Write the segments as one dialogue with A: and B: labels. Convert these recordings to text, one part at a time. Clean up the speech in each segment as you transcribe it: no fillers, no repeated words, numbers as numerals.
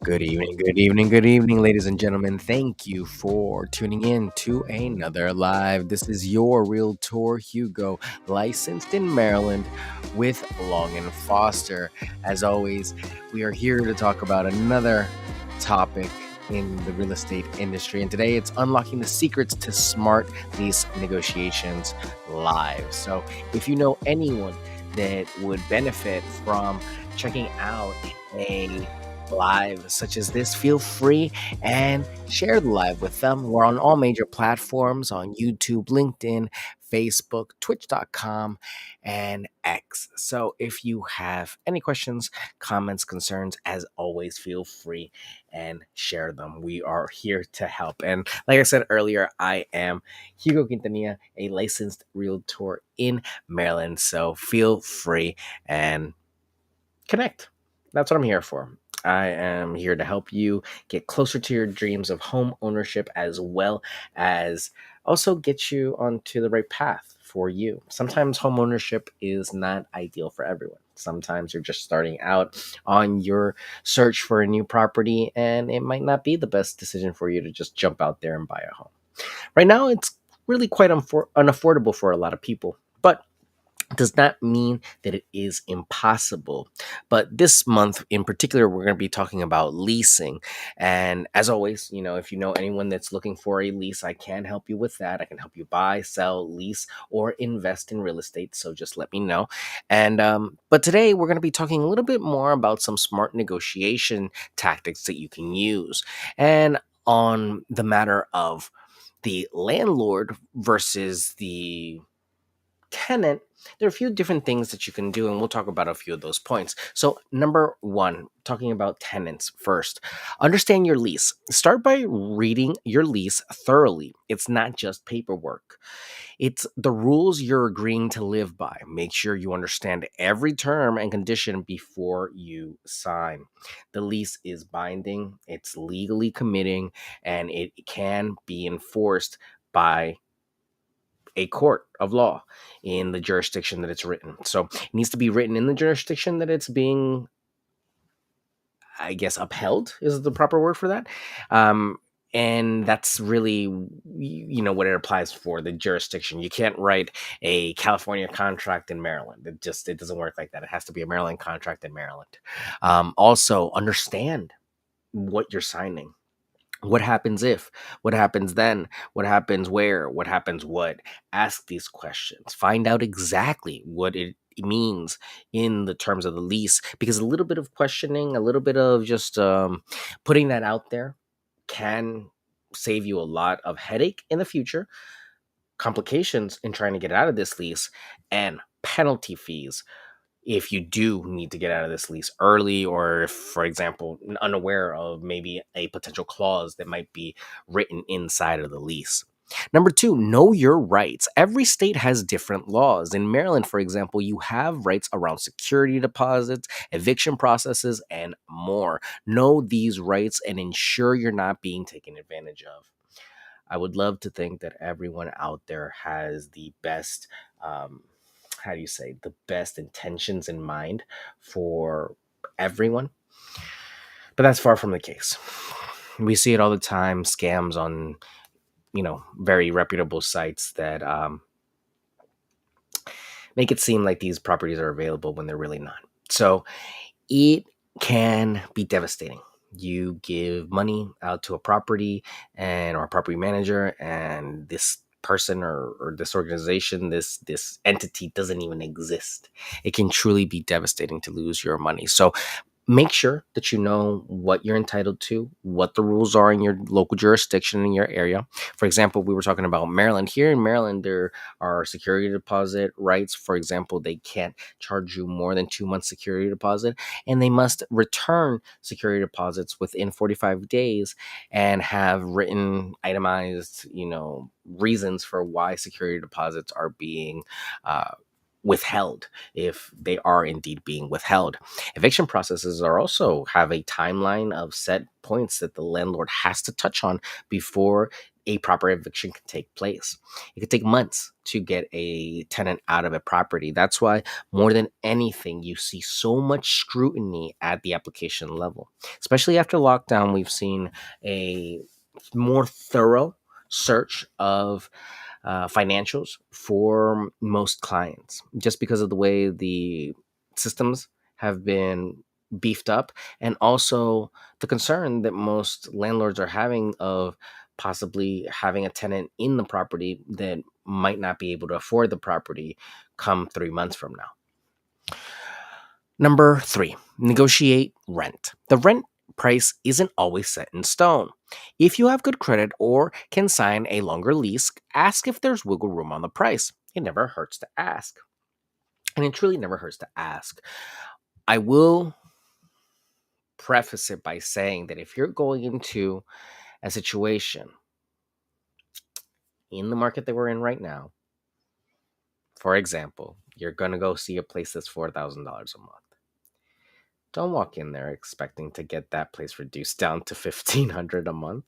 A: Good evening, ladies and gentlemen. Thank you for tuning in to another live. This is your Realtor Hugo, licensed in Maryland with Long and Foster. As always, we are here to talk about another topic in the real estate industry. And today it's unlocking the secrets to smart lease negotiations live. So if you know anyone that would benefit from checking out a live such as this, feel free and share the live with them. We're on all major platforms on YouTube, LinkedIn, Facebook, twitch.com, and X. So if you have any questions, comments, concerns, as always, feel free and share them. We are here to help. And like I said earlier, I am Hugo Quintanilla, a licensed realtor in Maryland. So feel free and connect. That's what I'm here for. I am here to help you get closer to your dreams of home ownership as well as also get you onto the right path for you. Sometimes home ownership is not ideal for everyone. Sometimes you're just starting out on your search for a new property and it might not be the best decision for you to just jump out there and buy a home. Right now, it's really quite unaffordable for a lot of people, but does not mean that it is impossible. But this month in particular, we're going to be talking about leasing. And as always, if you know anyone that's looking for a lease, I can help you with that. I can help you buy, sell, lease, or invest in real estate. So just let me know. And but today we're going to be talking a little bit more about some smart negotiation tactics that you can use, and on the matter of the landlord versus the tenant, there are a few different things that you can do, and we'll talk about a few of those points. So, number one, talking about tenants first, understand your lease. Start by reading your lease thoroughly. It's not just paperwork, it's the rules you're agreeing to live by. Make sure you understand every term and condition before you sign. The lease is binding, it's legally committing, and it can be enforced by a court of law in the jurisdiction that it's written. So it needs to be written in the jurisdiction that it's being, I guess, upheld is the proper word for that. And that's really, what it applies for, the jurisdiction. You can't write a California contract in Maryland. It doesn't work like that. It has to be a Maryland contract in Maryland. Also, understand what you're signing. What happens if? What happens then? What happens where? What happens what? Ask these questions. Find out exactly what it means in the terms of the lease, because a little bit of questioning, a little bit of just putting that out there can save you a lot of headache in the future, complications in trying to get out of this lease, and penalty fees if you do need to get out of this lease early, or if, for example, unaware of maybe a potential clause that might be written inside of the lease. Number two, know your rights. Every state has different laws. In Maryland, for example, you have rights around security deposits, eviction processes, and more. Know these rights and ensure you're not being taken advantage of. I would love to think that everyone out there has the best, how do you say, the best intentions in mind for everyone, but that's far from the case. We see it all the time, scams on, very reputable sites that make it seem like these properties are available when they're really not. So it can be devastating. You give money out to a property or a property manager, and this person or this organization, this entity doesn't even exist. It can truly be devastating to lose your money. So make sure that you know what you're entitled to, what the rules are in your local jurisdiction in your area. For example, we were talking about Maryland. Here in Maryland, there are security deposit rights. For example, they can't charge you more than 2 months security deposit, and they must return security deposits within 45 days and have written, itemized, reasons for why security deposits are being withheld, if they are indeed being withheld. Eviction processes are also have a timeline of set points that the landlord has to touch on before a proper eviction can take place. It could take months to get a tenant out of a property. That's why, more than anything, you see so much scrutiny at the application level. Especially after lockdown, we've seen a more thorough search of financials for most clients, just because of the way the systems have been beefed up, and also the concern that most landlords are having of possibly having a tenant in the property that might not be able to afford the property come 3 months from now. Number three, negotiate rent. The rent price isn't always set in stone. If you have good credit or can sign a longer lease, ask if there's wiggle room on the price. It never hurts to ask. And it truly never hurts to ask. I will preface it by saying that if you're going into a situation in the market that we're in right now, for example, you're going to go see a place that's $4,000 a month. Don't walk in there expecting to get that place reduced down to $1,500 a month.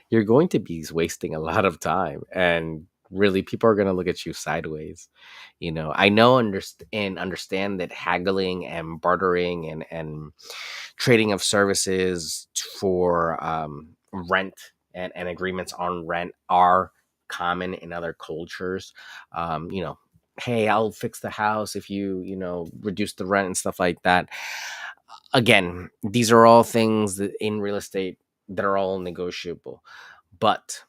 A: You're going to be wasting a lot of time, and really people are going to look at you sideways. I know and understand that haggling and bartering and trading of services for rent and agreements on rent are common in other cultures. Hey, I'll fix the house if you reduce the rent and stuff like that. Again, these are all things that in real estate that are all negotiable. But,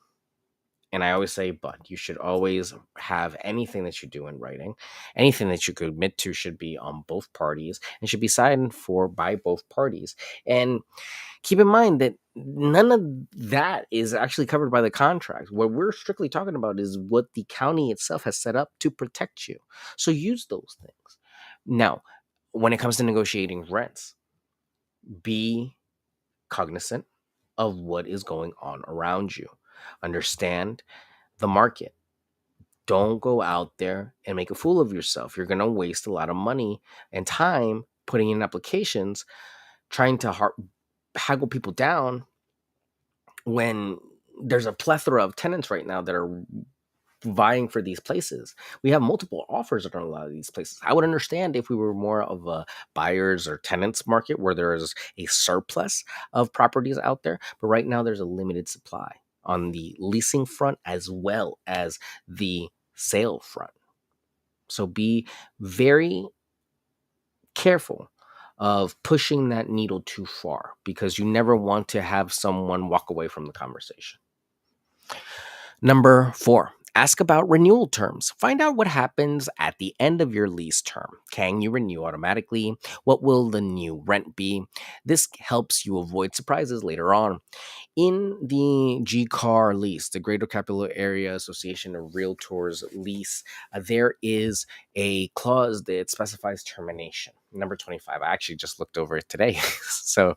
A: and I always say, but you should always have anything that you do in writing. Anything that you commit to should be on both parties and should be signed for by both parties. And keep in mind that none of that is actually covered by the contract. What we're strictly talking about is what the county itself has set up to protect you. So use those things. Now, when it comes to negotiating rents, be cognizant of what is going on around you. Understand the market. Don't go out there and make a fool of yourself. You're going to waste a lot of money and time putting in applications, trying to haggle people down when there's a plethora of tenants right now that are vying for these places. We have multiple offers on a lot of these places. I would understand if we were more of a buyers or tenants market where there is a surplus of properties out there, but right now there's a limited supply on the leasing front as well as the sale front. So be very careful of pushing that needle too far, because you never want to have someone walk away from the conversation. Number four, ask about renewal terms. Find out what happens at the end of your lease term. Can you renew automatically? What will the new rent be? This helps you avoid surprises later on. In the GCAR lease, the Greater Capital Area Association of Realtors lease, there is a clause that specifies termination. Number 25. I actually just looked over it today. So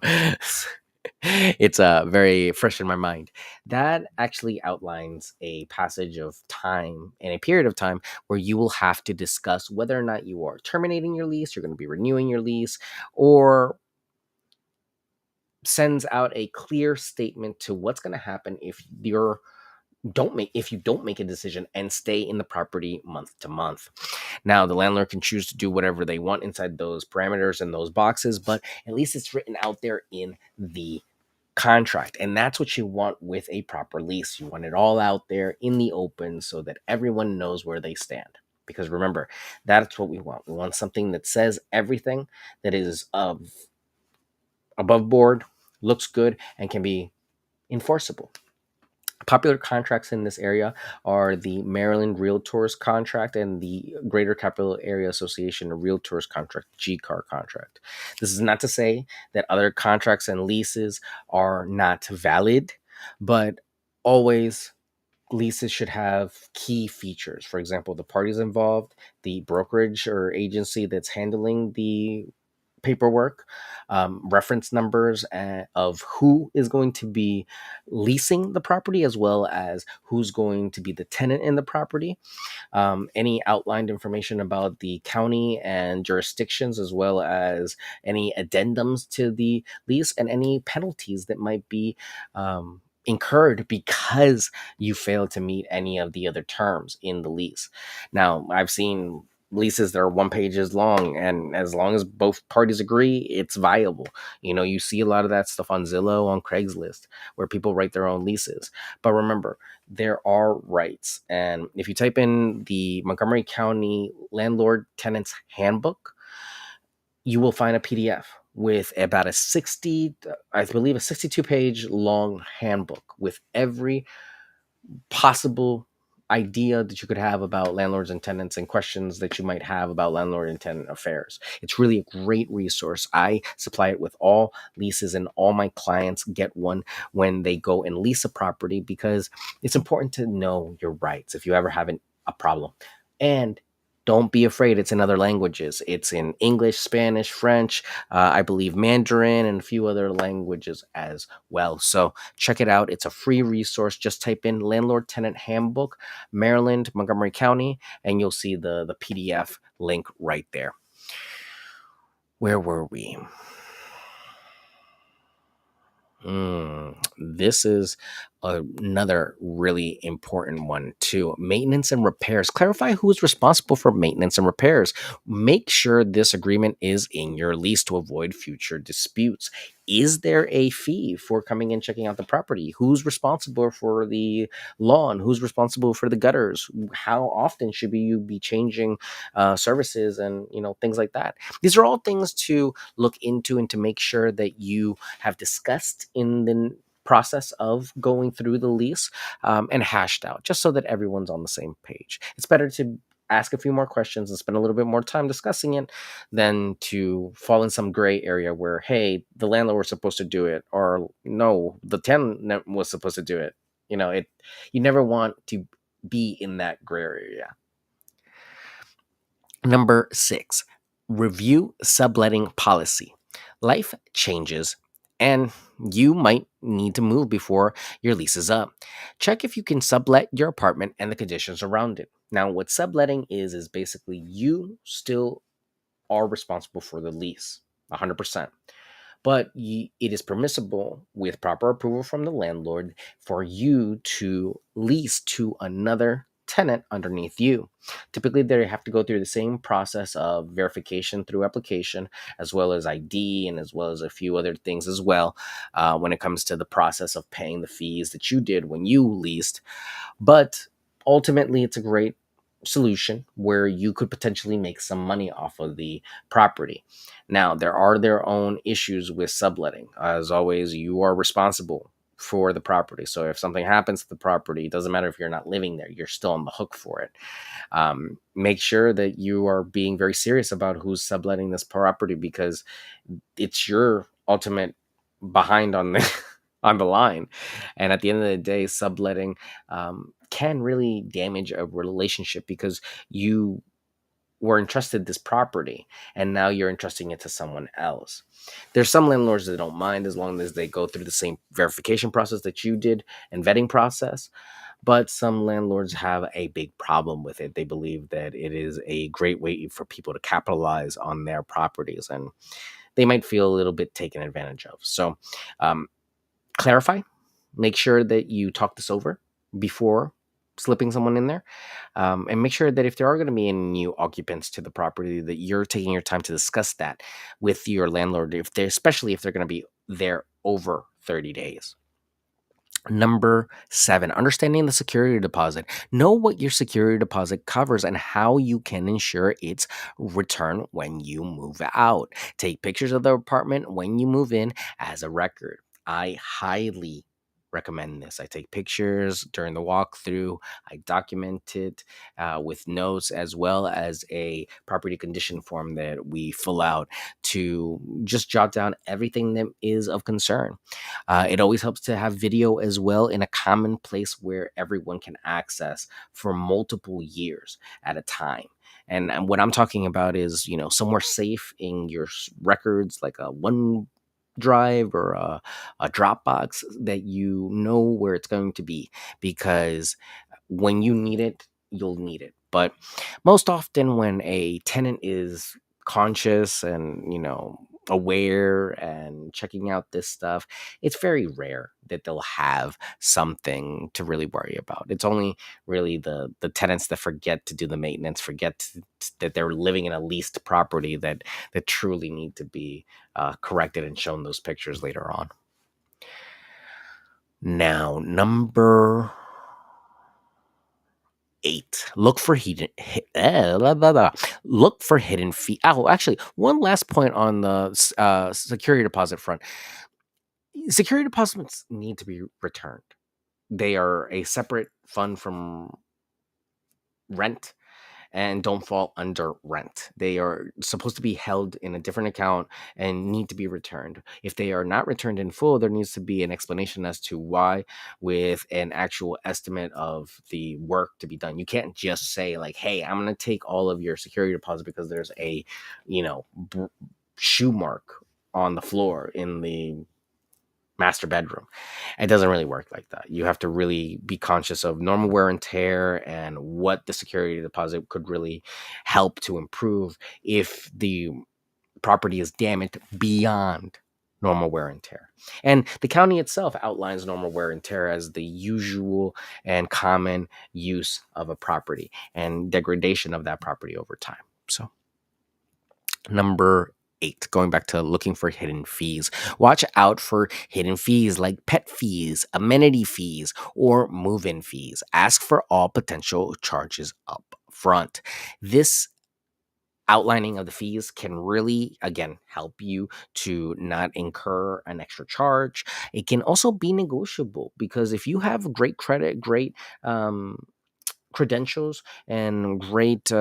A: it's very fresh in my mind. That actually outlines a passage of time and a period of time where you will have to discuss whether or not you are terminating your lease, you're going to be renewing your lease, or sends out a clear statement to what's going to happen if you don't make a decision and stay in the property month to month. Now, the landlord can choose to do whatever they want inside those parameters and those boxes, but at least it's written out there in the contract. And that's what you want with a proper lease. You want it all out there in the open so that everyone knows where they stand. Because remember, that's what we want. We want something that says everything, that is above board, looks good, and can be enforceable. Popular contracts in this area are the Maryland Realtors contract and the Greater Capital Area Association of Realtors contract, GCAR contract. This is not to say that other contracts and leases are not valid, but always leases should have key features. For example, the parties involved, the brokerage or agency that's handling the paperwork, reference numbers of who is going to be leasing the property, as well as who's going to be the tenant in the property, any outlined information about the county and jurisdictions, as well as any addendums to the lease and any penalties that might be incurred because you failed to meet any of the other terms in the lease. Now, I've seen leases that are 1 pages long, and as long as both parties agree, it's viable. You see a lot of that stuff on Zillow, on Craigslist, where people write their own leases. But remember, there are rights. And if you type in the Montgomery County Landlord Tenants Handbook, you will find a PDF with about a 60, I believe, a 62-page long handbook with every possible idea that you could have about landlords and tenants and questions that you might have about landlord and tenant affairs. It's really a great resource. I supply it with all leases, and all my clients get one when they go and lease a property, because it's important to know your rights if you ever have a problem. And don't be afraid, it's in other languages. It's in English, Spanish, French, I believe Mandarin, and a few other languages as well. So check it out. It's a free resource. Just type in Landlord Tenant Handbook, Maryland, Montgomery County, and you'll see the PDF link right there. Where were we? This is another really important one too. Maintenance and repairs. Clarify who is responsible for maintenance and repairs. Make sure this agreement is in your lease to avoid future disputes. Is there a fee for coming and checking out the property? Who's responsible for the lawn? Who's responsible for the gutters? How often should you be changing services, and things like that? These are all things to look into and to make sure that you have discussed in the process of going through the lease, and hashed out, just so that everyone's on the same page. It's better to ask a few more questions and spend a little bit more time discussing it than to fall in some gray area where, hey, the landlord was supposed to do it, or no, the tenant was supposed to do it. You never want to be in that gray area. Number 6, review subletting policy. Life changes, and you might need to move before your lease is up. Check if you can sublet your apartment and the conditions around it. Now, what subletting is basically you still are responsible for the lease 100%. But it is permissible, with proper approval from the landlord, for you to lease to another tenant underneath you. Typically, they have to go through the same process of verification through application, as well as ID, and as well as a few other things as well, when it comes to the process of paying the fees that you did when you leased. But ultimately, it's a great solution where you could potentially make some money off of the property. Now, there are their own issues with subletting. As always, you are responsible for the property. So if something happens to the property, it doesn't matter if you're not living there, you're still on the hook for it. Make sure that you are being very serious about who's subletting this property, because it's your ultimate behind on the on the line. And at the end of the day, subletting can really damage a relationship, because you were entrusted this property and now you're entrusting it to someone else. There's some landlords that don't mind as long as they go through the same verification process that you did and vetting process. But some landlords have a big problem with it. They believe that it is a great way for people to capitalize on their properties, and they might feel a little bit taken advantage of. So clarify, make sure that you talk this over before slipping someone in there, and make sure that if there are going to be any new occupants to the property, that you're taking your time to discuss that with your landlord, especially if they're going to be there over 30 days. Number 7, understanding the security deposit. Know what your security deposit covers and how you can ensure its return when you move out. Take pictures of the apartment when you move in as a record. I highly recommend this. I take pictures during the walkthrough. I document it with notes, as well as a property condition form that we fill out to just jot down everything that is of concern. It always helps to have video as well, in a common place where everyone can access for multiple years at a time. And what I'm talking about is, somewhere safe in your records, like a OneDrive or a Dropbox, that you know where it's going to be, because when you need it, you'll need it. But most often, when a tenant is conscious and, aware and checking out this stuff, it's very rare that they'll have something to really worry about. It's only really the tenants that forget to do the maintenance, that they're living in a leased property that truly need to be corrected and shown those pictures later on. Now, number 8. Look for blah, blah, blah. Look for hidden fee. Oh, actually, one last point on the security deposit front. Security deposits need to be returned. They are a separate fund from rent and don't fall under rent. They are supposed to be held in a different account and need to be returned. If they are not returned in full, there needs to be an explanation as to why, with an actual estimate of the work to be done. You can't just say like, "Hey, I'm going to take all of your security deposit because there's a, you know, shoe mark on the floor in the master bedroom." It doesn't really work like that. You have to really be conscious of normal wear and tear and what the security deposit could really help to improve if the property is damaged beyond normal wear and tear. And the county itself outlines normal wear and tear as the usual and common use of a property and degradation of that property over time. So, number 8, going back to looking for hidden fees. Watch out for hidden fees like pet fees, amenity fees, or move in fees. Ask for all potential charges up front. This outlining of the fees can really, again, help you to not incur an extra charge. It can also be negotiable because if you have great credit, great credentials, and great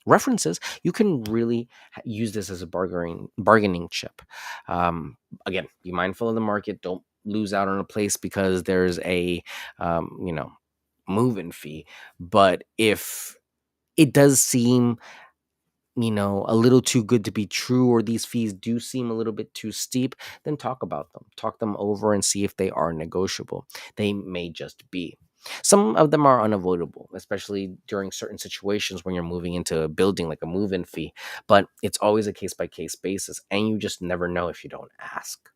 A: references, you can really use this as a bargaining chip. Again, be mindful of the market. Don't lose out on a place because there's a move-in fee. But if it does seem a little too good to be true, or these fees do seem a little bit too steep, then talk about them. Talk them over and see if they are negotiable. They may just be. Some of them are unavoidable, especially during certain situations when you're moving into a building like a move-in fee, but it's always a case-by-case basis, and you just never know if you don't ask.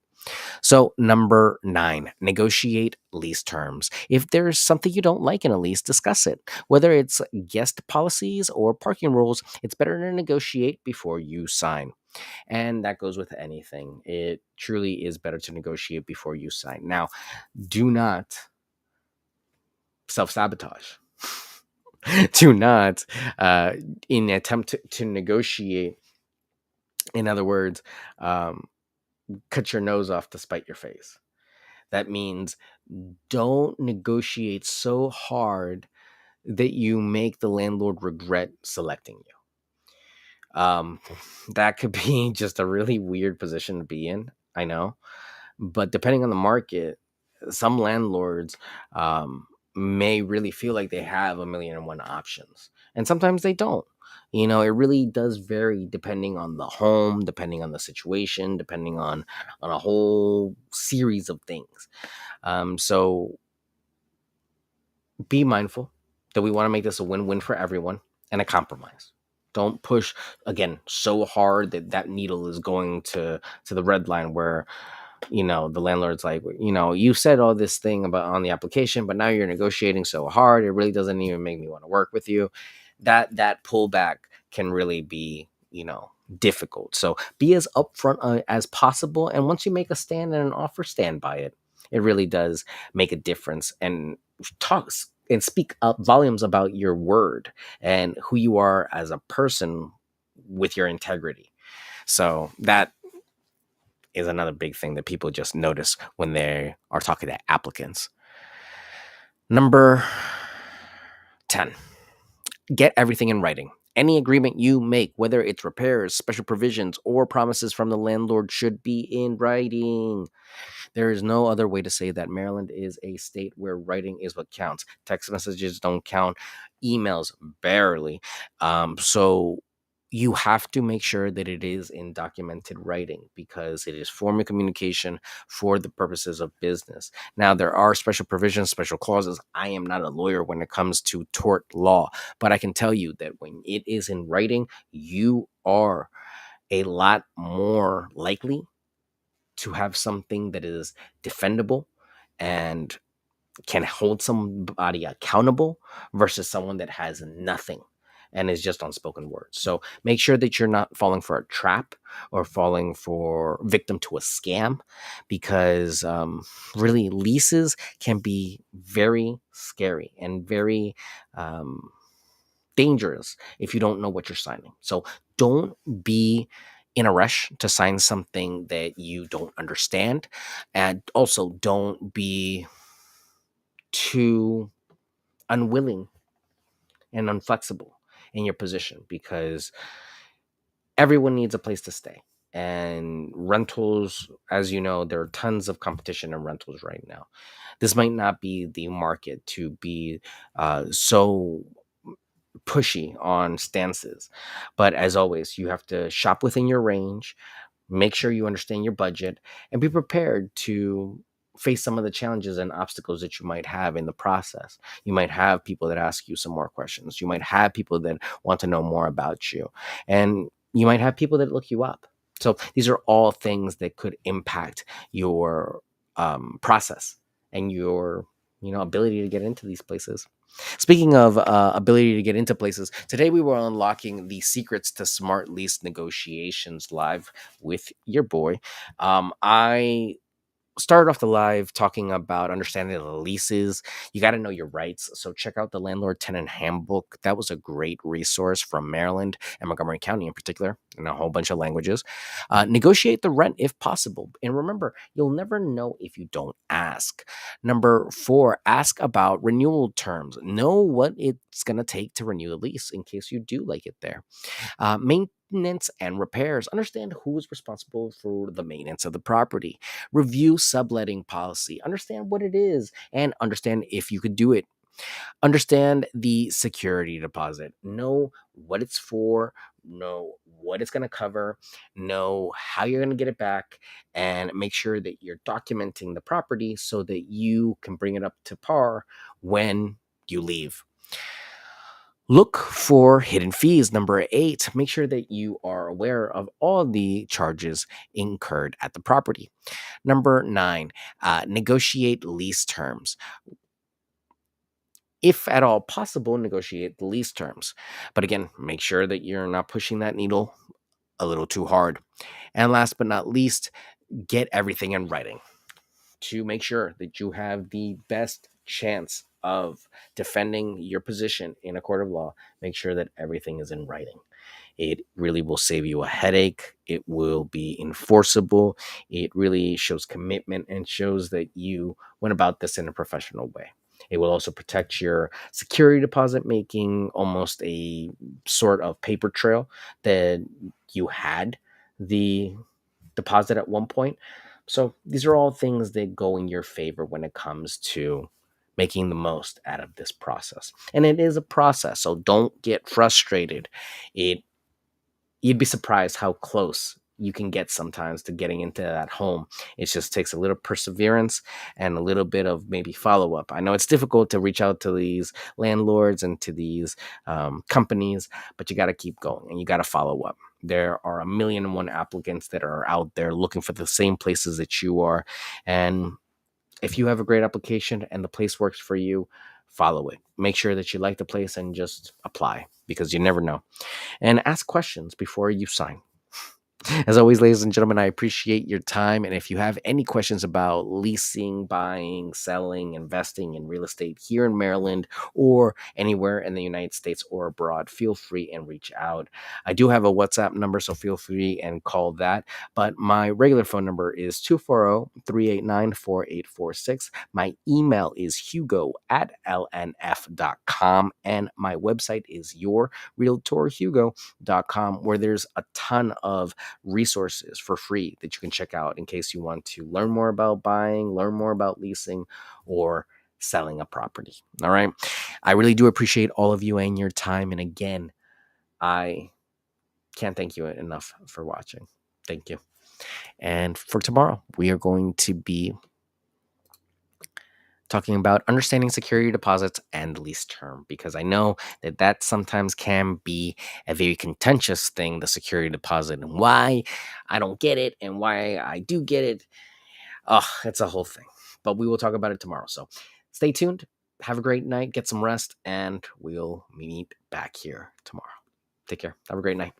A: So, number 9, negotiate lease terms. If there's something you don't like in a lease, discuss it. Whether it's guest policies or parking rules, it's better to negotiate before you sign. And that goes with anything. It truly is better to negotiate before you sign. Now, do not self sabotage. Do not, in an attempt to negotiate, in other words, cut your nose off to spite your face. That means don't negotiate so hard that you make the landlord regret selecting you. That could be just a really weird position to be in, I know. But depending on the market, some landlords may really feel like they have a million and one options. And sometimes they don't. It really does vary depending on the home, depending on the situation, depending on a whole series of things. So be mindful that we want to make this a win-win for everyone and a compromise. Don't push again so hard that needle is going to the red line where the landlord's like, you said all this thing about on the application, but now you're negotiating so hard, it really doesn't even make me want to work with you. That pullback can really be difficult. So be as upfront as possible, and once you make a stand and an offer, stand by it. It really does make a difference, and talks and speak up volumes about your word and who you are as a person with your integrity. So that is another big thing that people just notice when they are talking to applicants. Number 10, get everything in writing. Any agreement you make, whether it's repairs, special provisions, or promises from the landlord, should be in writing. There is no other way to say that Maryland is a state where writing is what counts. Text messages don't count, emails barely. So you have to make sure that it is in documented writing because it is form of communication for the purposes of business. Now, there are special provisions, special clauses. I am not a lawyer when it comes to tort law, but I can tell you that when it is in writing, you are a lot more likely to have something that is defendable and can hold somebody accountable versus someone that has nothing and is just unspoken words. So make sure that you're not falling for a trap or falling for victim to a scam, because really leases can be very scary and very dangerous if you don't know what you're signing. So don't be in a rush to sign something that you don't understand. And also don't be too unwilling and unflexible in your position, because everyone needs a place to stay. And rentals, as you know, there are tons of competition in rentals right now. This might not be the market to be so pushy on stances. But as always, you have to shop within your range, make sure you understand your budget, and be prepared to face some of the challenges and obstacles that you might have in the process. You might have people that ask you some more questions. You might have people that want to know more about you. And you might have people that look you up. So these are all things that could impact your process and your ability to get into these places. Speaking of ability to get into places, today we were unlocking the secrets to smart lease negotiations live with your boy. I started off the live talking about understanding the leases. You got to know your rights. So check out the Landlord Tenant Handbook. That was a great resource from Maryland and Montgomery County in particular, in a whole bunch of languages. Negotiate the rent if possible. And remember, you'll never know if you don't ask. Number 4, ask about renewal terms. Know what it's going to take to renew the lease in case you do like it there. Maintenance and repairs. Understand who is responsible for the maintenance of the property. Review subletting policy. Understand what it is and understand if you could do it. Understand the security deposit. Know what it's for. Know what it's going to cover. Know how you're going to get it back. And make sure that you're documenting the property so that you can bring it up to par when you leave. Look for hidden fees. Number 8, make sure that you are aware of all the charges incurred at the property. Number 9, negotiate lease terms. If at all possible, negotiate the lease terms. But again, make sure that you're not pushing that needle a little too hard. And last but not least, get everything in writing to make sure that you have the best chance of defending your position in a court of law. Make sure that everything is in writing. It really will save you a headache. It will be enforceable. It really shows commitment and shows that you went about this in a professional way. It will also protect your security deposit, making almost a sort of paper trail that you had the deposit at one point. So these are all things that go in your favor when it comes to making the most out of this process. And it is a process, so don't get frustrated. It You'd be surprised how close you can get sometimes to getting into that home. It just takes a little perseverance and a little bit of maybe follow up. I know it's difficult to reach out to these landlords and to these companies, but you got to keep going and you got to follow up. There are a million and one applicants that are out there looking for the same places that you are. And if you have a great application and the place works for you, follow it. Make sure that you like the place and just apply, because you never know. And ask questions before you sign. As always, ladies and gentlemen, I appreciate your time. And if you have any questions about leasing, buying, selling, investing in real estate here in Maryland or anywhere in the United States or abroad, feel free and reach out. I do have a WhatsApp number, so feel free and call that. But my regular phone number is 240-389-4846. My email is hugo@lnf.com. And my website is yourrealtorhugo.com, where there's a ton of resources for free that you can check out in case you want to learn more about buying, learn more about leasing, or selling a property. All right. I really do appreciate all of you and your time. And again, I can't thank you enough for watching. Thank you. And for tomorrow, we are going to be talking about understanding security deposits and lease term, because I know that sometimes can be a very contentious thing, the security deposit, and why I don't get it and why I do get it. Oh, it's a whole thing. But we will talk about it tomorrow. So stay tuned. Have a great night. Get some rest. And we'll meet back here tomorrow. Take care. Have a great night.